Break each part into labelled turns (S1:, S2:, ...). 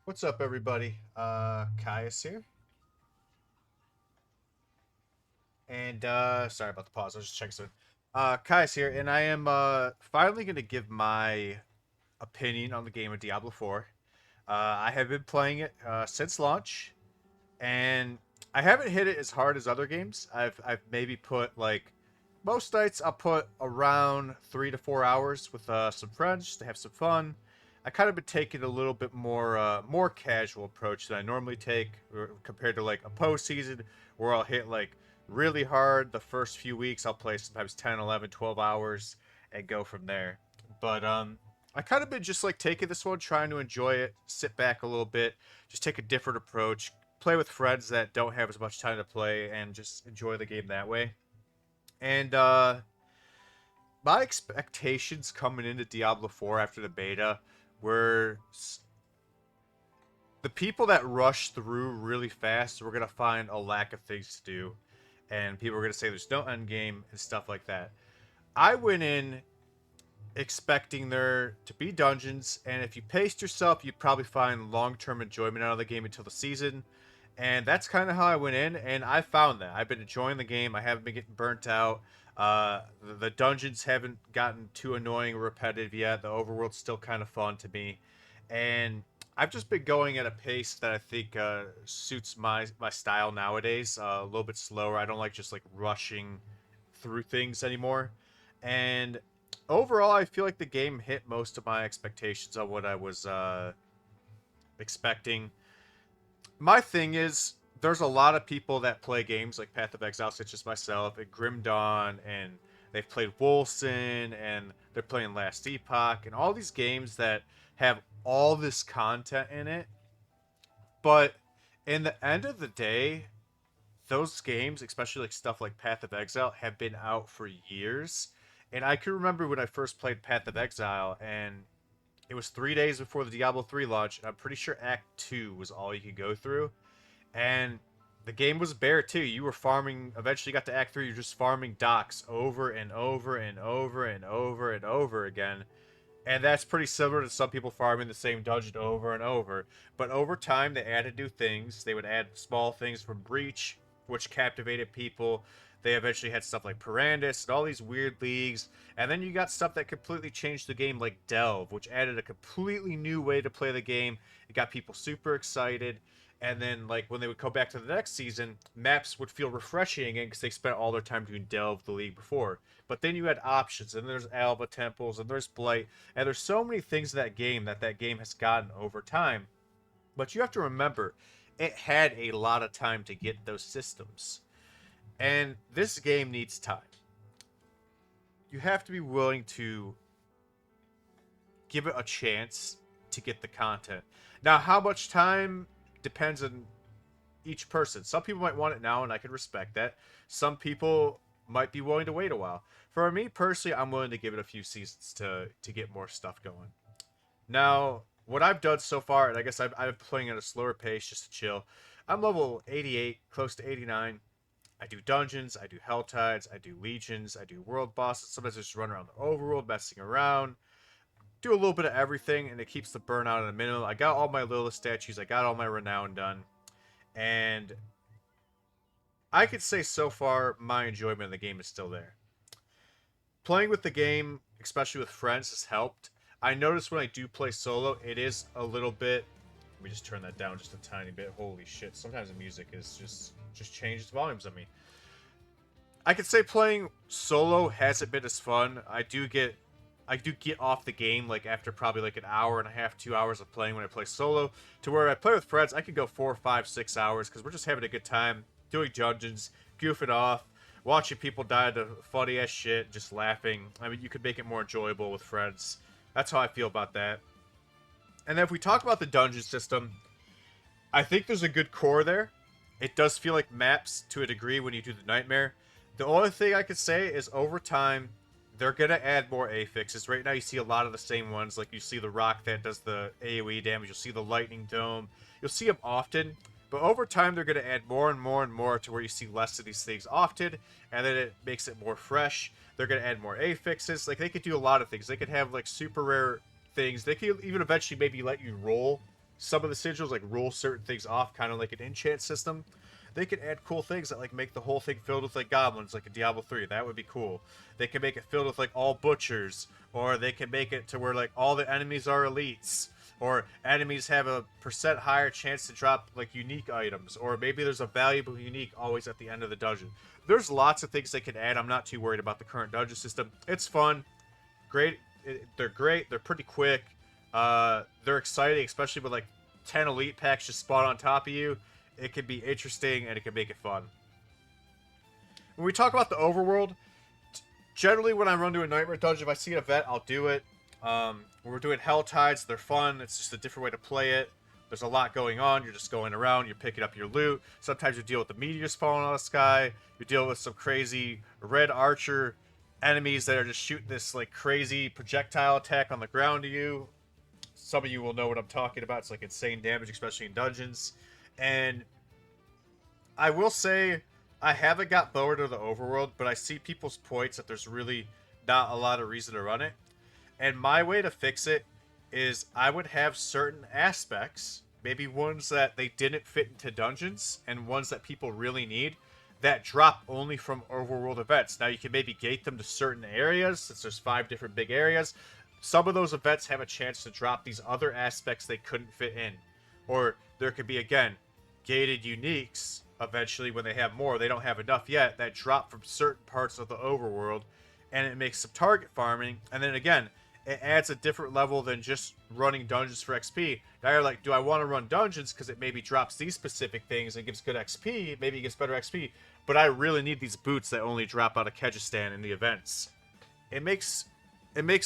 S1: What's up, everybody? Caius here, and sorry about the pause. I was just checking something. Caius here, and I am finally going to give my opinion on the game of Diablo 4. I have been playing it since launch, and I haven't hit it as hard as other games. I've maybe put like most nights I'll put around 3 to 4 hours with some friends just to have some fun. I kind of been taking a little bit more casual approach than I normally take compared to like a postseason where I'll hit like really hard the first few weeks. I'll play sometimes 10, 11, 12 hours and go from there. But I kind of been just like taking this one, trying to enjoy it, sit back a little bit, just take a different approach, play with friends that don't have as much time to play, and just enjoy the game that way. And my expectations coming into Diablo 4 after the beta were the people that rush through really fast were going to find a lack of things to do. And people were going to say there's no end game and stuff like that. I went in expecting there to be dungeons, and if you paced yourself, you'd probably find long term enjoyment out of the game until the season. And that's kind of how I went in, and I found that. I've been enjoying the game. I haven't been getting burnt out. The dungeons haven't gotten too annoying or repetitive yet. The overworld's still kind of fun to me. And I've just been going at a pace that I think suits my style nowadays. A little bit slower. I don't like just like rushing through things anymore. And overall, I feel like the game hit most of my expectations on what I was expecting. My thing is, there's a lot of people that play games like Path of Exile, such as myself, and Grim Dawn, and they've played Wolcen, and they're playing Last Epoch, and all these games that have all this content in it. But in the end of the day, those games, especially like stuff like Path of Exile, have been out for years. And I can remember when I first played Path of Exile, and it was 3 days before the Diablo 3 launch, and I'm pretty sure Act 2 was all you could go through. And the game was bare too. You were farming, eventually got to Act 3, you're just farming docks over and over and over and over and over again. And that's pretty similar to some people farming the same dungeon over and over. But over time, they added new things. They would add small things from Breach, which captivated people. They eventually had stuff like Parandus and all these weird leagues. And then you got stuff that completely changed the game, like Delve, which added a completely new way to play the game. It got people super excited. And then, like, when they would go back to the next season, maps would feel refreshing again because they spent all their time doing Delve the league before. But then you had options, and there's Alba Temples, and there's Blight, and there's so many things in that game has gotten over time. But you have to remember, it had a lot of time to get those systems. And this game needs time. You have to be willing to give it a chance to get the content. Now, how much time depends on each person. Some people might want it now, and I can respect that. Some people might be willing to wait a while. For me personally, I'm willing to give it a few seasons to get more stuff going. Now, what I've done so far, and I guess I've been playing at a slower pace just to chill. I'm level 88, close to 89. I do dungeons, I do hell tides, I do legions, I do world bosses. Sometimes I just run around the overworld messing around. Do a little bit of everything, and it keeps the burnout at a minimum. I got all my Lilith statues, I got all my renown done, and I could say so far my enjoyment of the game is still there. Playing with the game, especially with friends, has helped. I notice when I do play solo, it is a little bit. Let me just turn that down just a tiny bit. Holy shit! Sometimes the music is just changes volumes on me. I could say playing solo hasn't been as fun. I do get off the game like after probably like an hour and a half, 2 hours of playing when I play solo. To where I play with friends, I could go 4, 5, 6 hours because we're just having a good time doing dungeons, goofing off, watching people die to funny ass shit, just laughing. I mean, you could make it more enjoyable with friends. That's how I feel about that. And then if we talk about the dungeon system, I think there's a good core there. It does feel like maps to a degree when you do the nightmare. The only thing I could say is over time, they're gonna add more affixes. Right now, you see a lot of the same ones. Like you see the rock that does the AOE damage. You'll see the lightning dome. You'll see them often. But over time, they're gonna add more and more and more to where you see less of these things often, and then it makes it more fresh. They're gonna add more affixes. Like they could do a lot of things. They could have like super rare things. They could even eventually maybe let you roll some of the sigils like rule certain things off, kind of like an enchant system. They could add cool things that like make the whole thing filled with like goblins, like a Diablo 3. That would be cool. They can make it filled with like all butchers, or they can make it to where like all the enemies are elites, or enemies have a percent higher chance to drop like unique items, or maybe there's a valuable unique always at the end of the dungeon. There's lots of things they can add. I'm not too worried about the current dungeon system. It's fun, great. They're great. They're pretty quick. They're exciting, especially with like 10 elite packs just spawn on top of you. It can be interesting and it can make it fun. When we talk about the overworld, generally when I run to a nightmare dungeon, if I see an event, I'll do it. When we're doing Hell Tides, they're fun. It's just a different way to play it. There's a lot going on. You're just going around. You're picking up your loot. Sometimes you deal with the meteors falling out of the sky. You deal with some crazy red archer enemies that are just shooting this like crazy projectile attack on the ground to you. Some of you will know what I'm talking about. It's like insane damage, especially in dungeons. And I will say, I haven't got bored of the overworld, but I see people's points that there's really not a lot of reason to run it. And my way to fix it is I would have certain aspects, maybe ones that they didn't fit into dungeons, and ones that people really need, that drop only from overworld events. Now you can maybe gate them to certain areas, since there's 5 different big areas. Some of those events have a chance to drop these other aspects they couldn't fit in. Or there could be, again, gated uniques eventually when they have more. They don't have enough yet that drop from certain parts of the overworld, and it makes some target farming. And then again, it adds a different level than just running dungeons for XP. Now you're like, do I want to run dungeons because it maybe drops these specific things and gives good XP? Maybe it gives better XP. But I really need these boots that only drop out of Kyrgyzstan in the events. It makes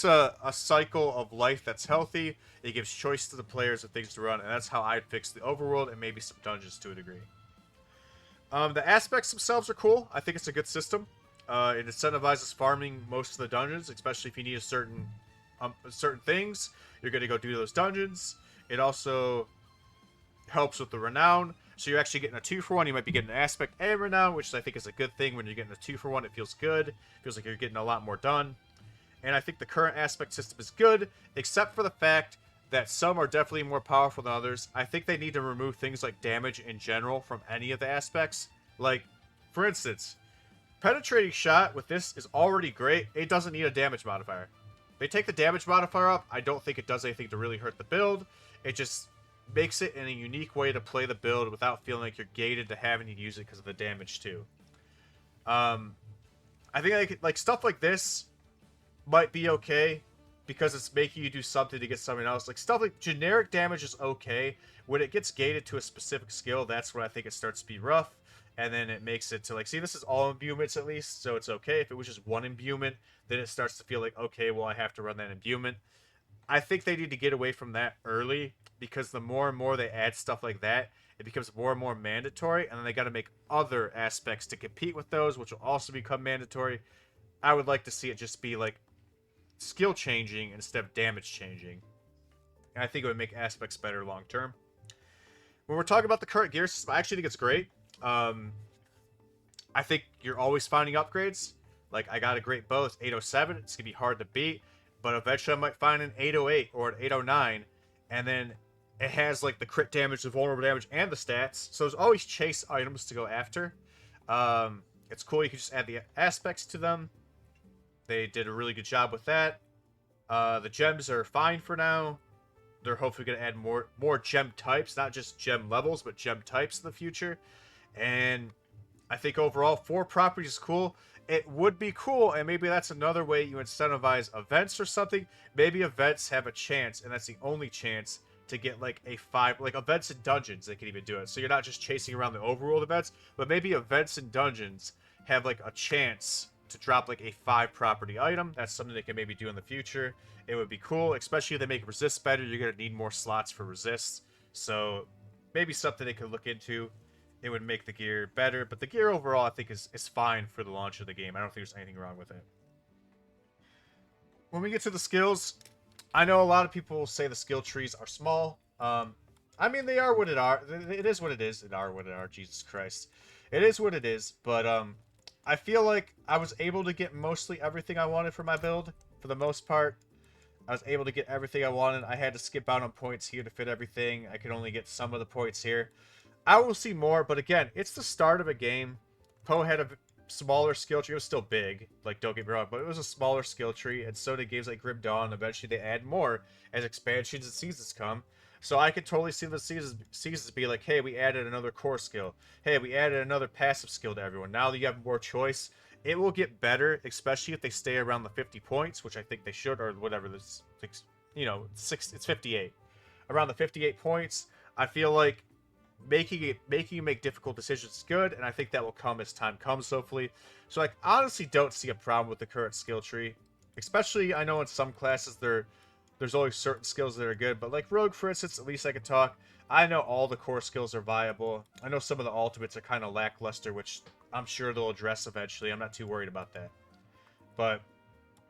S1: a cycle of life that's healthy. It gives choice to the players of things to run, and that's how I'd fix the overworld and maybe some dungeons to a degree. The aspects themselves are cool. I think it's a good system. It incentivizes farming most of the dungeons, especially if you need a certain things. You're going to go do those dungeons. It also helps with the renown. So you're actually getting a 2-for-1. You might be getting an aspect and renown, which I think is a good thing. When you're getting a 2-for-1, it feels good. It feels like you're getting a lot more done. And I think the current aspect system is good, except for the fact that some are definitely more powerful than others. I think they need to remove things like damage in general from any of the aspects. Like, for instance, penetrating shot with this is already great. It doesn't need a damage modifier. They take the damage modifier up. I don't think it does anything to really hurt the build. It just makes it in a unique way to play the build without feeling like you're gated to having to use it because of the damage too. I think like stuff like this might be okay because it's making you do something to get something else. Like stuff like generic damage is okay. When it gets gated to a specific skill, that's when I think it starts to be rough. And then it makes it to like, see, this is all imbuements at least, so it's okay. If it was just one imbuement, then it starts to feel like, okay, well, I have to run that imbuement. I think they need to get away from that early, because the more and more they add stuff like that, it becomes more and more mandatory, and then they got to make other aspects to compete with those, which will also become mandatory. I would like to see it just be like skill changing instead of damage changing. And I think it would make aspects better long term. When we're talking about the current gear system, I actually think it's great. I think you're always finding upgrades. Like, I got a great bow. It's 807. It's going to be hard to beat. But eventually I might find an 808 or an 809. And then it has, like, the crit damage, the vulnerable damage, and the stats. So there's always chase items to go after. It's cool. You can just add the aspects to them. They did a really good job with that. The gems are fine for now. They're hopefully going to add more gem types. Not just gem levels, but gem types in the future. And I think overall, 4 properties is cool. It would be cool, and maybe that's another way you incentivize events or something. Maybe events have a chance, and that's the only chance to get like a 5, like events and dungeons. They can even do it, so you're not just chasing around the overworld events, but maybe events and dungeons have like a chance to drop like a 5 property item. That's something they can maybe do in the future. It would be cool, especially if they make resist better. You're gonna need more slots for resists, so maybe something they could look into. It would make the gear better, but the gear overall I think is fine for the launch of the game. I don't think there's anything wrong with it. When we get to the skills, I know a lot of people will say the skill trees are small. I mean, they are what it are. It is what it is. It are what it are. Jesus Christ. It is what it is, but I feel like I was able to get mostly everything I wanted for my build, for the most part. I was able to get everything I wanted. I had to skip out on points here to fit everything. I could only get some of the points here. I will see more, but again, it's the start of a game. Poe had a smaller skill tree. It was still big, like, don't get me wrong, but it was a smaller skill tree, and so did games like Grim Dawn. Eventually, they add more as expansions and seasons come. So I could totally see the seasons be like, hey, we added another core skill. Hey, we added another passive skill to everyone. Now that you have more choice, it will get better, especially if they stay around the 50 points, which I think they should, or whatever. This, it's 58. Around the 58 points, I feel like making you make difficult decisions is good, and I think that will come as time comes, hopefully. So, like, honestly, don't see a problem with the current skill tree. Especially, I know in some classes there's only certain skills that are good, but like Rogue, for instance, at least I can talk. I know all the core skills are viable. I know some of the ultimates are kind of lackluster, which I'm sure they'll address eventually. I'm not too worried about that. But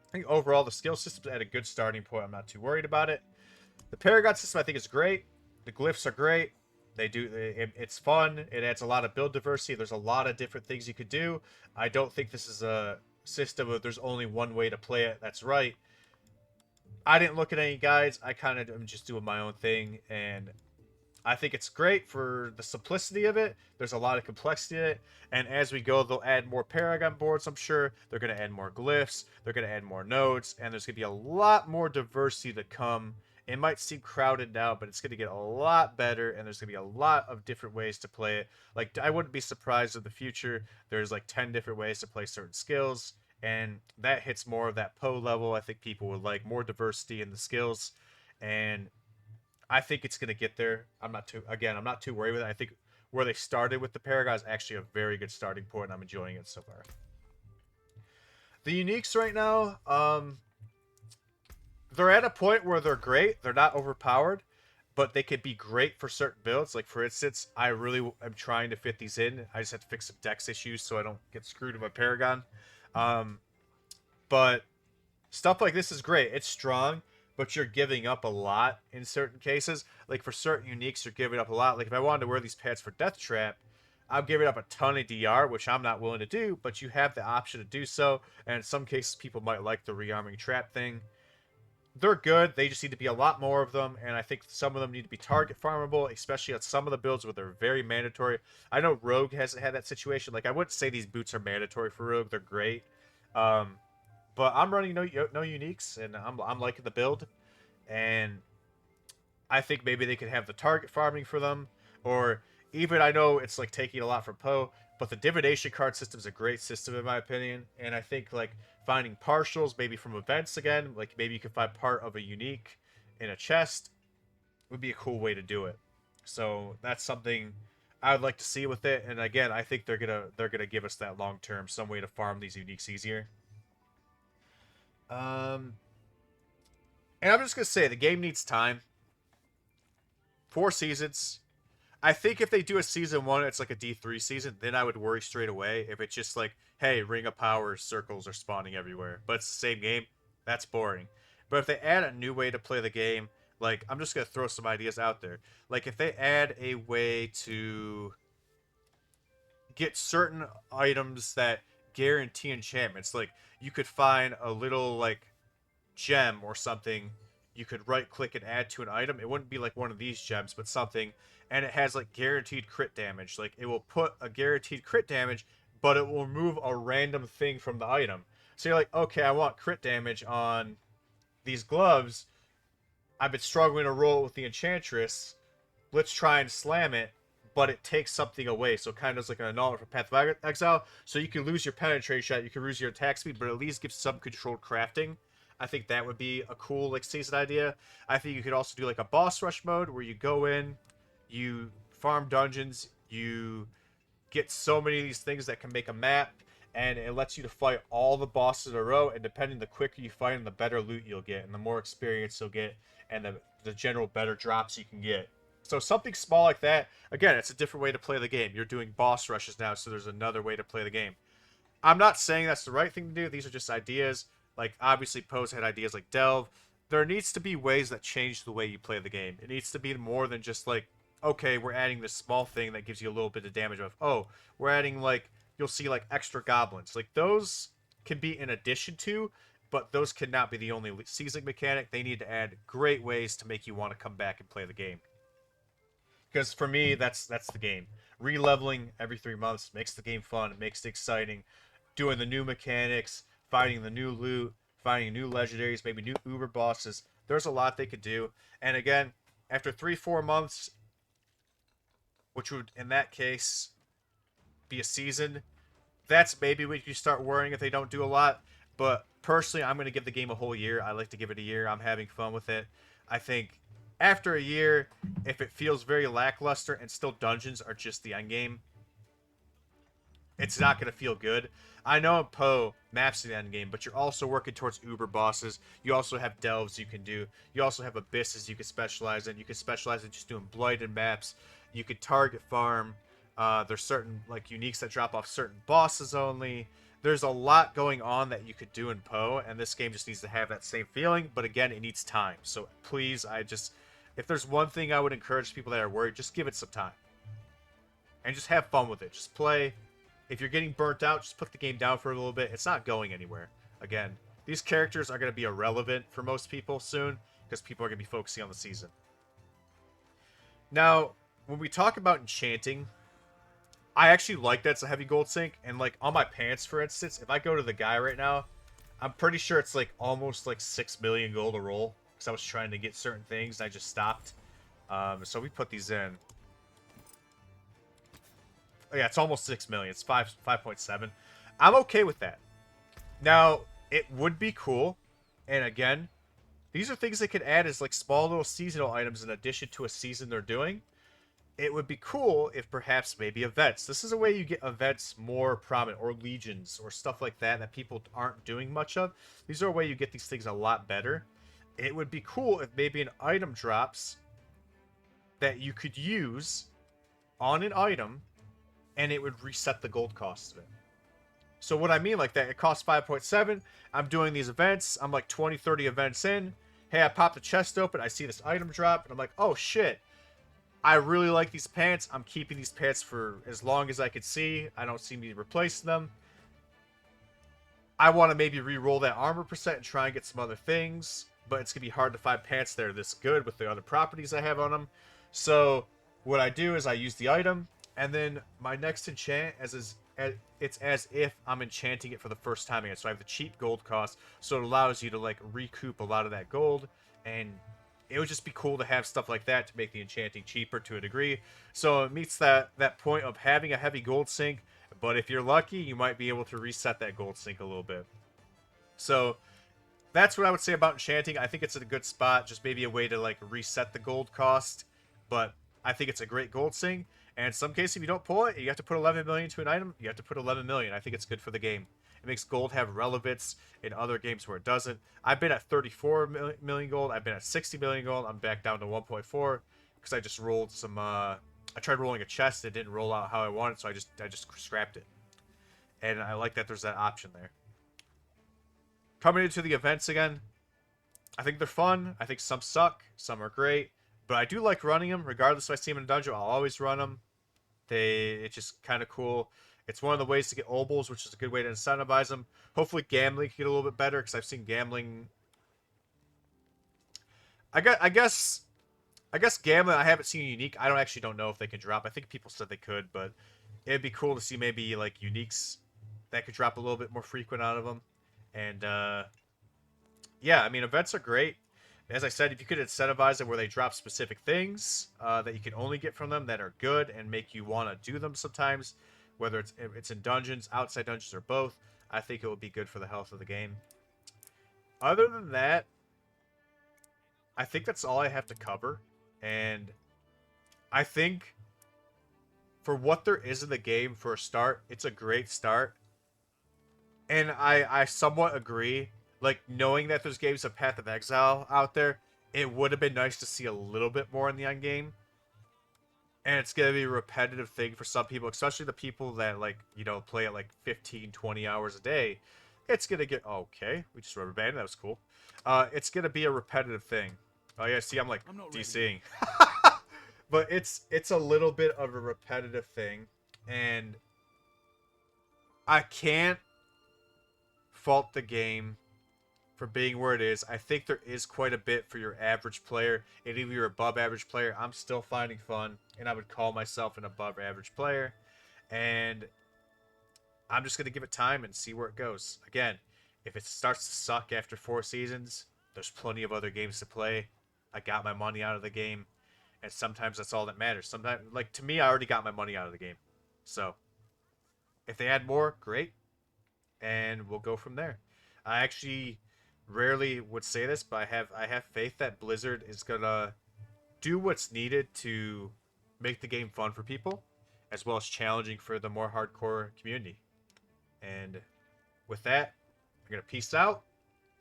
S1: I think overall, the skill system's at a good starting point. I'm not too worried about it. The Paragon system, I think, is great. The glyphs are great. It's fun. It adds a lot of build diversity. There's a lot of different things you could do. I don't think this is a system of there's only one way to play it. That's right. I didn't look at any guides. I kind of am just doing my own thing, and I think it's great for the simplicity of it. There's a lot of complexity in it, and as we go, they'll add more Paragon boards, I'm sure. They're going to add more glyphs. They're going to add more nodes, and there's going to be a lot more diversity to come. It might seem crowded now, but it's going to get a lot better, and there's going to be a lot of different ways to play it. Like, I wouldn't be surprised in the future there's like 10 different ways to play certain skills, and that hits more of that Poe level. I think people would like more diversity in the skills, and I think it's gonna get there. I'm not too worried with it. I think where they started with the Paragon is actually a very good starting point, and I'm enjoying it so far. The uniques right now, they're at a point where they're great. They're not overpowered, but they could be great for certain builds. Like, for instance, I really am trying to fit these in. I just have to fix some dex issues so I don't get screwed with my Paragon. Um, but stuff like this is great. It's strong, but you're giving up a lot in certain cases. Like, for certain uniques, you're giving up a lot. Like, if I wanted to wear these pants for Death Trap, I'm giving up a ton of DR, which I'm not willing to do, but you have the option to do so. And in some cases, people might like the rearming trap thing. They're good. They just need to be a lot more of them, and I think some of them need to be target farmable, especially on some of the builds where they're very mandatory. I know Rogue hasn't had that situation. Like, I wouldn't say these boots are mandatory for Rogue. They're great. Um, but I'm running no uniques, and I'm liking the build, and I think maybe they could have the target farming for them, or even, I know it's like taking a lot from Poe, but the divination card system is a great system in my opinion, and I think like finding partials maybe from events again, like maybe you could find part of a unique in a chest, would be a cool way to do it. So that's something I would like to see with it, and again, I think they're gonna give us that long term, some way to farm these uniques easier. Um, and I'm just gonna say the game needs time. 4 seasons. I think if they do a season one, it's like a D3 season, then I would worry straight away. If it's just like, hey, Ring of Power circles are spawning everywhere, but it's the same game, that's boring. But if they add a new way to play the game, like, I'm just gonna throw some ideas out there. Like, if they add a way to get certain items that guarantee enchantments, like you could find a little like gem or something, you could right click and add to an item. It wouldn't be like one of these gems, but something, and it has like guaranteed crit damage. Like, it will put a guaranteed crit damage, but it will remove a random thing from the item. So you're like, okay, I want crit damage on these gloves. I've been struggling to roll it with the Enchantress. Let's try and slam it, but it takes something away. So it kind of is like an annulment for Path of Exile. So you can lose your penetration, you can lose your attack speed, but at least give some controlled crafting. I think that would be a cool like season idea. I think you could also do like a boss rush mode where you go in, you farm dungeons, you get so many of these things that can make a map, and it lets you to fight all the bosses in a row, and depending the quicker you fight them, the better loot you'll get, and the more experience you'll get, and the general better drops you can get. So something small like that, again, it's a different way to play the game. You're doing boss rushes now, so there's another way to play the game. I'm not saying that's the right thing to do. These are just ideas. Like, obviously, Poe's had ideas like Delve. There needs to be ways that change the way you play the game. It needs to be more than just like, okay, we're adding this small thing that gives you a little bit of damage. Of, oh, we're adding like, you'll see like extra goblins. Like, those can be in addition to, but those cannot be the only season mechanic. They need to add great ways to make you want to come back and play the game. Because for me, that's the game. Re-leveling every 3 months makes the game fun, makes it exciting. Doing the new mechanics, finding the new loot, finding new legendaries, maybe new Uber bosses. There's a lot they could do. And again, after 3-4 months, which would in that case be a season, that's maybe when you start worrying if they don't do a lot. But personally, I'm going to give the game a whole year. I like to give it a year. I'm having fun with it. I think after a year, if it feels very lackluster and still dungeons are just the end game, it's not going to feel good. I know in Poe, maps are the end game, but you're also working towards Uber bosses. You also have delves you can do. You also have abysses you can specialize in. You can specialize in just doing blighted maps. You could target farm. There's certain like uniques that drop off certain bosses only. There's a lot going on that you could do in Poe, and this game just needs to have that same feeling. But again, it needs time. So please, if there's one thing I would encourage people that are worried, just give it some time. And just have fun with it. Just play. If you're getting burnt out, just put the game down for a little bit. It's not going anywhere. Again, these characters are going to be irrelevant for most people soon, because people are going to be focusing on the season. Now, when we talk about enchanting, I actually like that it's a heavy gold sink. And like on my pants, for instance, if I go to the guy right now, I'm pretty sure it's like almost like 6 million gold a roll. Because I was trying to get certain things and I just stopped. So we put these in. Oh, yeah, it's almost 6 million. It's 5.7. I'm okay with that. Now, it would be cool. And again, these are things they could add as like small little seasonal items in addition to a season they're doing. It would be cool if perhaps maybe events. This is a way you get events more prominent, or legions, or stuff like that that people aren't doing much of. These are a way you get these things a lot better. It would be cool if maybe an item drops that you could use on an item, and it would reset the gold cost of it. So what I mean like that, it costs 5.7. I'm doing these events. I'm like 20, 30 events in. Hey, I pop the chest open. I see this item drop, and I'm like, oh shit. I really like these pants. I'm keeping these pants for as long as I could see. I don't see me replacing them. I want to maybe re-roll that armor percent and try and get some other things. But it's going to be hard to find pants that are this good with the other properties I have on them. So what I do is I use the item. And then my next enchant, it's as if I'm enchanting it for the first time again. So I have the cheap gold cost. So it allows you to like recoup a lot of that gold. And it would just be cool to have stuff like that to make the enchanting cheaper to a degree. So it meets that point of having a heavy gold sink. But if you're lucky, you might be able to reset that gold sink a little bit. So that's what I would say about enchanting. I think it's in a good spot. Just maybe a way to like reset the gold cost. But I think it's a great gold sink. And in some cases, if you don't pull it, you have to put 11 million to an item. You have to put 11 million. I think it's good for the game. It makes gold have relevance in other games where it doesn't. I've been at 34 million gold. I've been at 60 million gold. I'm back down to 1.4 because I just rolled some. I tried rolling a chest. It didn't roll out how I wanted, so I just scrapped it. And I like that there's that option there. Coming into the events again, I think they're fun. I think some suck, some are great, but I do like running them. Regardless if I see them in a dungeon, I'll always run them. It's just kind of cool. It's one of the ways to get obols, which is a good way to incentivize them. Hopefully gambling can get a little bit better, because I've seen gambling. I guess gambling, I haven't seen unique. I don't know if they can drop. I think people said they could, but it'd be cool to see maybe like uniques that could drop a little bit more frequent out of them. And yeah, I mean, events are great. As I said, if you could incentivize it where they drop specific things that you can only get from them that are good and make you want to do them sometimes, whether it's in dungeons, outside dungeons, or both, I think it would be good for the health of the game. Other than that, I think that's all I have to cover. And I think for what there is in the game for a start, it's a great start. And I somewhat agree. Like, knowing that there's games of Path of Exile out there, it would have been nice to see a little bit more in the end game. And it's going to be a repetitive thing for some people, especially the people that, like, you know, play it like 15, 20 hours a day. It's going to get... Okay, we just rubber banded. That was cool. It's going to be a repetitive thing. Oh, yeah, see, I'm, like, DCing. But it's a little bit of a repetitive thing. And I can't fault the game for being where it is. I think there is quite a bit for your average player, and even your above average player. I'm still finding fun, and I would call myself an above average player. And I'm just gonna give it time and see where it goes. Again, if it starts to suck after 4 seasons, there's plenty of other games to play. I got my money out of the game, and sometimes that's all that matters. Sometimes, like to me, I already got my money out of the game. So if they add more, great, and we'll go from there. I actually rarely would say this, but I have faith that Blizzard is gonna do what's needed to make the game fun for people, as well as challenging for the more hardcore community. And with that, I'm gonna peace out.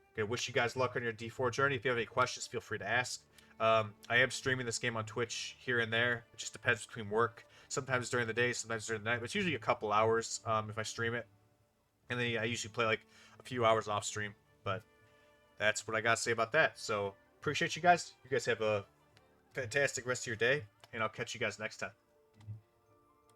S1: I'm gonna wish you guys luck on your D4 journey. If you have any questions, feel free to ask. I am streaming this game on Twitch here and there. It just depends between work. Sometimes during the day, sometimes during the night. But it's usually a couple hours if I stream it. And then I usually play like a few hours off stream. But that's what I got to say about that. So appreciate you guys. You guys have a fantastic rest of your day. And I'll catch you guys next time.